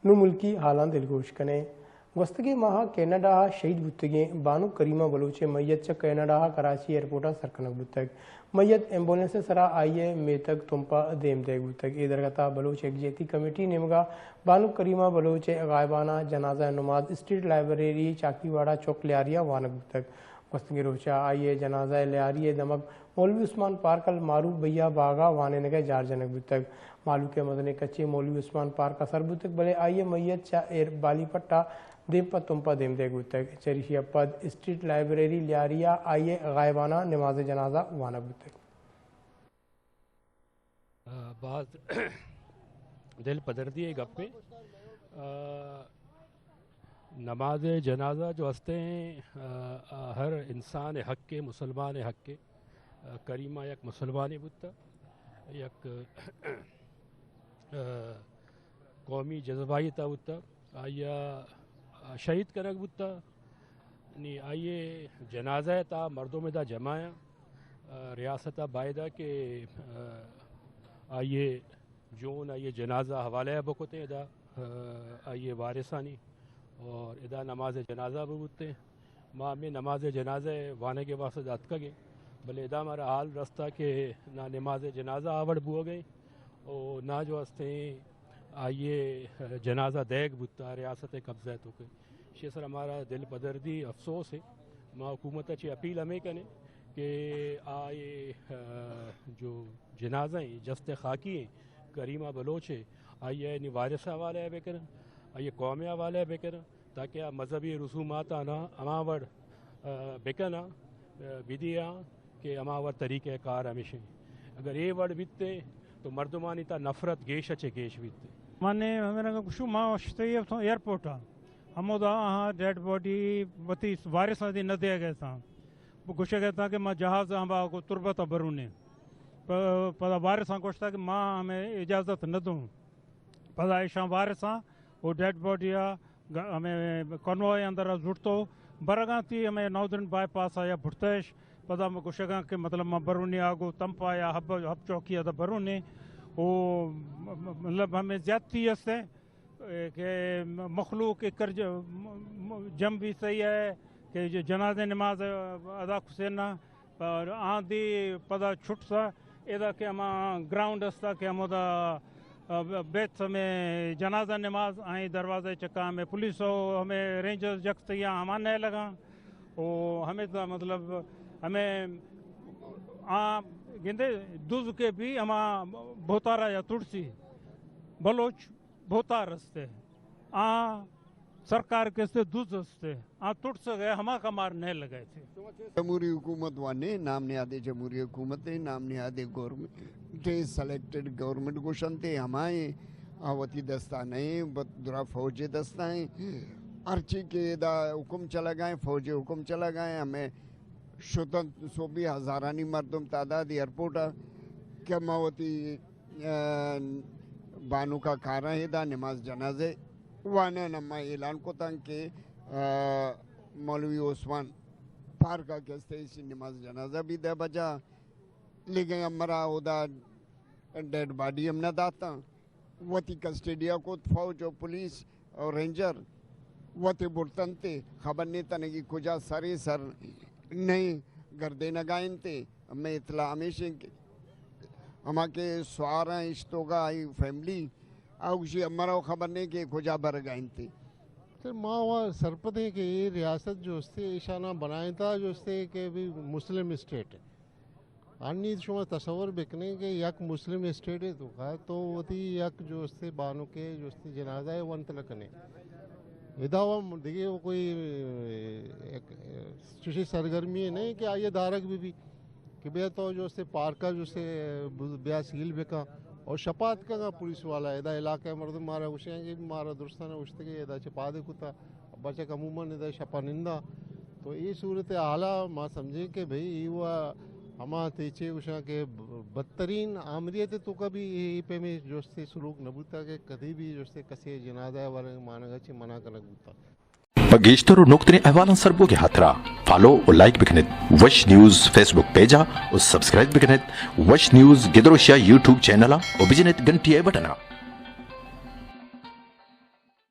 نو ملکی حالان دلگوش کنے گستگی ماہ کینیڈا شہید بتگیں بانو کریمہ بلوچ میت چ کینیڈا کراچی ایئرپورٹ سرکنک بتگ میت ایمبولینس سرا آئیے میتک تمپا دیم دیگ بتگ ای درگتا بلوچ ایکزیکٹو کمیٹی نمگا بانو کریمہ بلوچ غائبانہ جنازہ نماز اسٹریٹ لائبریری چاکی واڑہ چوک لیاریا وانک بتگ گستگی روچا آئیے جنازہ لیاری دمک مولوی عثمان پارکل معروف بھیا باغا وانے نگے جار جنک بتگ مالو کے مدنے کچے مولوی عثمان پارک سر بتگ بلے آئیے میت چا ایر بالی پٹا دیم پا تمپا دیم دے گتگ چریشیا پد اسٹریٹ لائبریری لیاریا آئیے غائبانہ نماز جنازہ وانا بتگ بعض دل پدردی گپے نماز جنازہ جو ہستے ہیں ہر انسان حق کے مسلمان حق کے کریمہ یک مسلمان بتا یک قومی جذبائی تا بتا آیا شہید کنک بتا نی آئیے جنازہ تا مردوں میں دا جمایا ریاستہ بائدہ کے آئیے جون آئیے جنازہ حوالہ بکتے دا آئیے وارثانی اور ادا نماز جنازہ بکتے ماں میں نماز جنازہ وانے کے واسطے اتکا گئے بلے ادا ہمارا حال رستہ کہ نہ نماز جنازہ آوڑ بو گئے اور نہ جو ہستے آئیے جنازہ دیگ بتا ریاست قبضہ تو کہ شی سر ہمارا دل پدردی افسوس ہے ماں حکومت اچھی اپیل ہمیں کنے کہ آئے جو جنازہ ہیں جست خاکی ہیں کریمہ بلوچ ہے آئیے نی وارث حوالہ ہے بکر آئیے قوم حوالہ ہے بکر تاکہ مذہبی رسومات آنا اماور بکنا بدیا کہ اماور طریقہ کار ہمیشہ اگر یہ ورڈ بیتے تو مردمانی تا نفرت گیش اچھے گیش بیتے مانے ہمیں کچھ ماں وشتے ایئرپورٹ ہمودا ڈیڈ باڈی وتی وارث دی نہ دے گئے تھا کچھ کہتا کہ ماں جہاز ہمارا کو تربت برونے پتا وارث کوشتا کہ ماں ہمیں اجازت نہ دوں پتا ایشاں وارث وہ ڈیڈ باڈی ہمیں کنوائے اندر جڑتو برگاں تھی ہمیں نودرن بائی پاس آیا بھٹتیش پتا میں کچھ کہ مطلب ماں برونی آگو تمپا یا ہب چوکی تھا برونی وہ مطلب ہمیں زیادتی ہستے کہ مخلوق کر جم بھی صحیح ہے کہ جنازہ نماز ادا کسینا اور آندھی پدا چھٹ سا ادا کہ ہم گراؤنڈ ہستا کہ ہم بیت میں جنازہ نماز آئیں دروازے چکا ہمیں پولیس ہو ہمیں رینجرز جگت یا ہمان نہیں لگا وہ ہمیں مطلب ہمیں گندے دوز کے بھی ہم بہتارا یا تڑسی بلوچ بہتار ہستے سرکار کے سے دوز ہستے تڑ سے گئے ہما کا مار نہیں لگائے تھے جمہوری حکومت وانے نام نہادے جمہوری حکومت نام نہادے گورنمنٹ سلیکٹڈ گورنمنٹ گوشنتے ہمائیں آوتی دستانیں درا فوج دستائیں ارچی کے دا حکم چلا گئے فوج حکم چلا گئے ہمیں شدن 120 ہزارانی مردم تعداد ایئرپورٹ کہ موتی بانو کا کارا ہے دا نماز جنازے وانا نما اعلان کو تھا کہ مولوی عثمان پارکا کہستے اسی نماز جنازہ بھی دے بجا لیکن ہمارا ادا ڈیڈ باڈی ہم نہ داتا وتی کسٹیڈیا کو فوج اور پولیس اور رینجر وتی برتن تے خبر نہیں تنے کی کجا ساری سر نہیں گردے نگائن تے ہمیں اطلاع ہمیشہ ہما کے سوارا اشتوگا آئی فیملی آوشی ہمارا خبر نہیں کہ کجا برگائن تے سر ماں وہاں سرپدے کہ یہ ریاست جو اس سے اشانہ بنائیں تھا جو اس سے کہ بھی مسلم اسٹیٹ ہے آنی شما تصور بکنے کہ یک مسلم اسٹیٹ ہے تو وہ تھی یک جو اس سے بانوں کے جو اس سے جنازہ ہے ون تلکنے ادھا دیکھئے وہ کوئی چوشی سرگرمی ہے نہیں کہ آئیے دارک بھی کہ بے تو جو اس سے پارکا جو سے بیا سیل بکا اور شپات کا پولیس والا ادا علاقہ مردم مارا گوشیں کہ مارا درستانہ گوشتے کہ ادا چپا دے کتا بچہ کا عموماً ادا شپا نندہ تو یہ صورت حالہ ماں سمجھے کہ بھئی یہ وہ ہما تیچے گوشاں کہ بدترین عامریت تو کبھی یہ پہ میں جو سے سلوک نبوتا کہ کدھی بھی جو سے کسی جنازہ ورنگ مانا چی منع کا نبوتا بگیشتر نقطنی احوالا سربو کے ہاتھرا فالو اور لائک بکنت وش نیوز فیس بک پیجا اور سبسکرائب بکنت وش نیوز گدروشیا یوٹیوب چینلا اور بجنت گھنٹی بٹنا